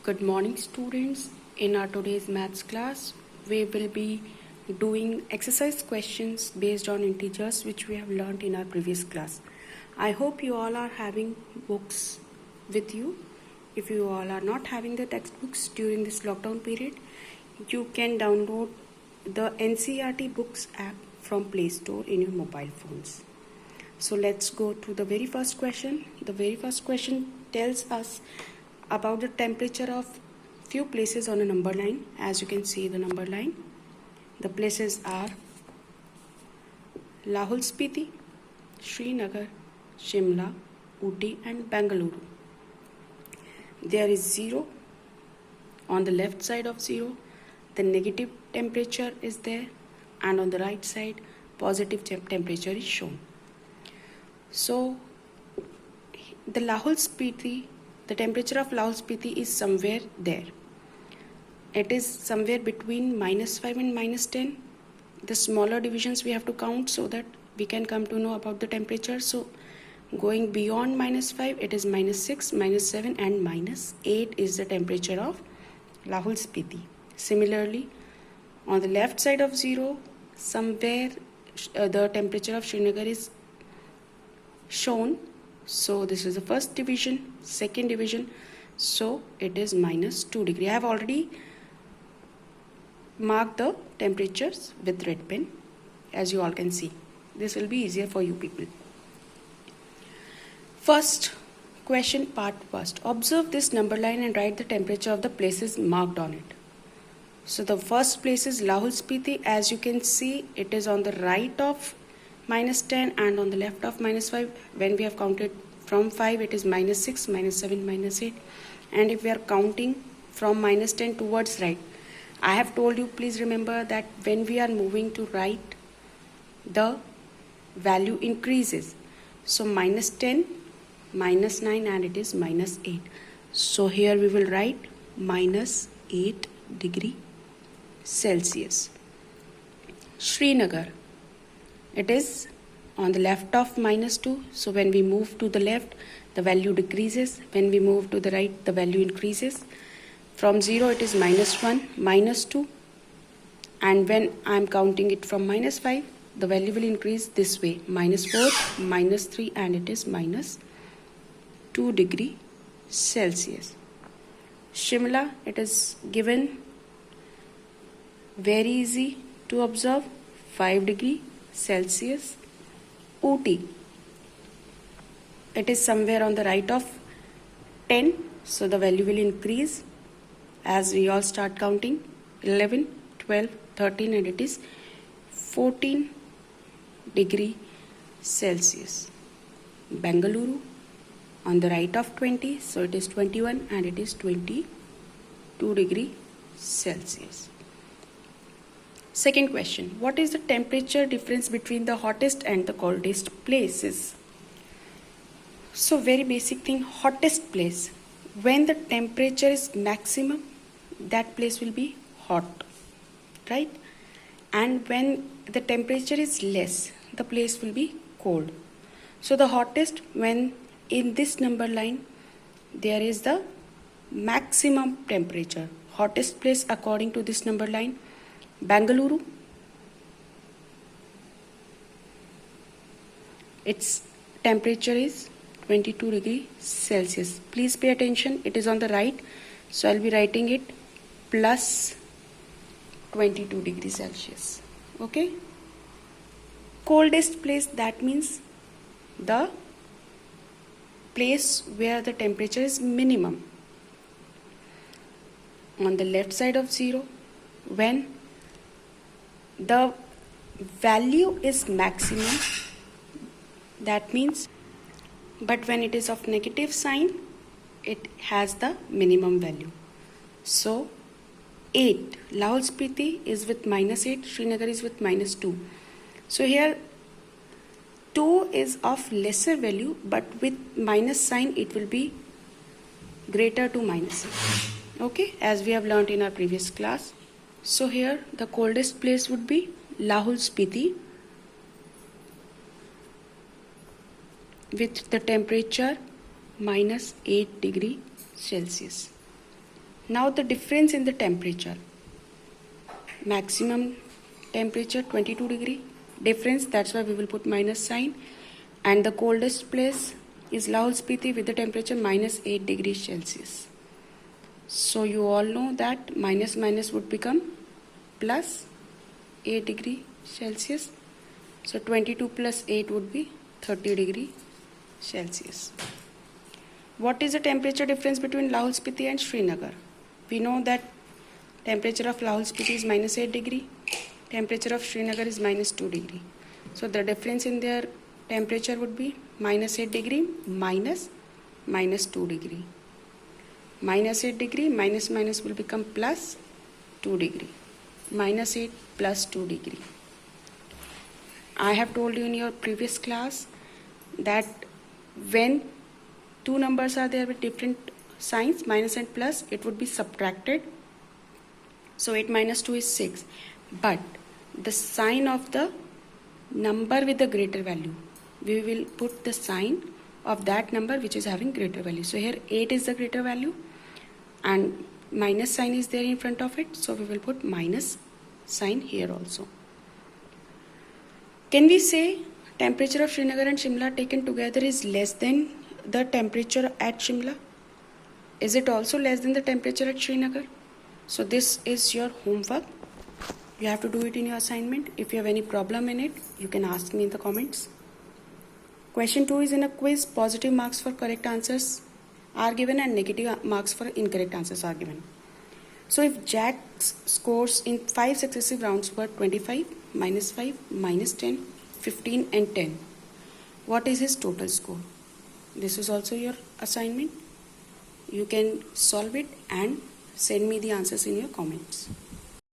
Good morning, students. In our today's maths class, we will be doing exercise questions based on integers which we have learned in our previous class. I hope you all are having books with you. If you all are not having the textbooks during this lockdown period, you can download the NCERT Books app from Play Store in your mobile phones. So let's go to the very first question. The very first question tells us about the temperature of few places on a number line. As you can see the number line, the places are Lahul Spiti, Srinagar, Shimla, Ooty and Bengaluru. There is 0 on the left side of 0. The negative temperature is there, and on the right side positive temperature is shown. So the Lahul Spiti, the temperature of Lahul Spiti is somewhere there. It is somewhere between -5 and -10. The smaller divisions we have to count so that we can come to know about the temperature. So going beyond -5, it is -6, -7 and -8 is the temperature of Lahul Spiti. Similarly, on the left side of 0, somewhere the temperature of Srinagar is shown. So this is the first division, second division, so it is -2 degree. I have already marked the temperatures with red pen, as you all can see. This will be easier for you people. First question, part first. Observe this number line and write the temperature of the places marked on it. So the first place is Lahul Spiti. As you can see, it is on the right of -10 and on the left of -5. When we have counted from 5, it is -6, -7, -8. And if we are counting from -10 towards right, I have told you, please remember that when we are moving to right, the value increases. So -10, -9 and it is -8. So here we will write -8 degree Celsius. Srinagar, it is on the left of -2. So when we move to the left, the value decreases. When we move to the right, the value increases. From 0, it is -1, -2. And when I am counting it from -5, the value will increase this way. -4, -3 and it is -2 degree Celsius. Shimla, it is given very easy to observe, 5 degree Celsius. Ooty, it is somewhere on the right of 10, so the value will increase as we all start counting. 11, 12, 13 and it is 14 degree Celsius. Bengaluru, on the right of 20, so it is 21 and it is 22 degree Celsius. Second question, what is the temperature difference between the hottest and the coldest places? So very basic thing, hottest place, when the temperature is maximum, that place will be hot, right? And when the temperature is less, the place will be cold. So the hottest, when in this number line there is the maximum temperature, hottest place according to this number line, Bengaluru, its temperature is 22 degree Celsius. Please pay attention, it is on the right, so I'll be writing it plus 22 degrees Celsius. Okay. Coldest place, that means the place where the temperature is minimum. On the left side of 0, when the value is maximum, that means, but when it is of negative sign, it has the minimum value. So 8, Lahul Spiti is with -8, Srinagar is with -2. So here 2 is of lesser value, but with minus sign it will be greater to -6. Okay, as we have learned in our previous class. So here the coldest place would be Lahul Spiti with the temperature -8 degree Celsius. Now the difference in the temperature. Maximum temperature 22 degree. Difference, that's why we will put minus sign. And the coldest place is Lahul Spiti with the temperature minus 8 degrees Celsius. So you all know that minus minus would become plus 8 degree Celsius. So 22 plus 8 would be 30 degree Celsius. What is the temperature difference between Lahul Spiti and Srinagar? We know that temperature of Lahul Spiti is minus 8 degree. Temperature of Srinagar is minus 2 degree. So the difference in their temperature would be minus 8 degree minus minus 2 degree. Minus 8 degree minus minus will become plus 2 degree. Minus 8 plus 2 degree. I have told you in your previous class that when two numbers are there with different signs, minus and plus, it would be subtracted. So 8 minus 2 is 6. But the sign of the number with the greater value, we will put the sign of that number which is having greater value. So here 8 is the greater value and minus sign is there in front of it. So we will put minus sign here also. Can we say temperature of Srinagar and Shimla taken together is less than the temperature at Shimla? Is it also less than the temperature at Srinagar? So this is your homework. You have to do it in your assignment. If you have any problem in it, you can ask me in the comments. Question 2 is in a quiz. Positive marks for correct answers are given and negative marks for incorrect answers are given. So if Jack's scores in 5 successive rounds were 25, minus 5, minus 10, 15 and 10, what is his total score? This is also your assignment. You can solve it and send me the answers in your comments.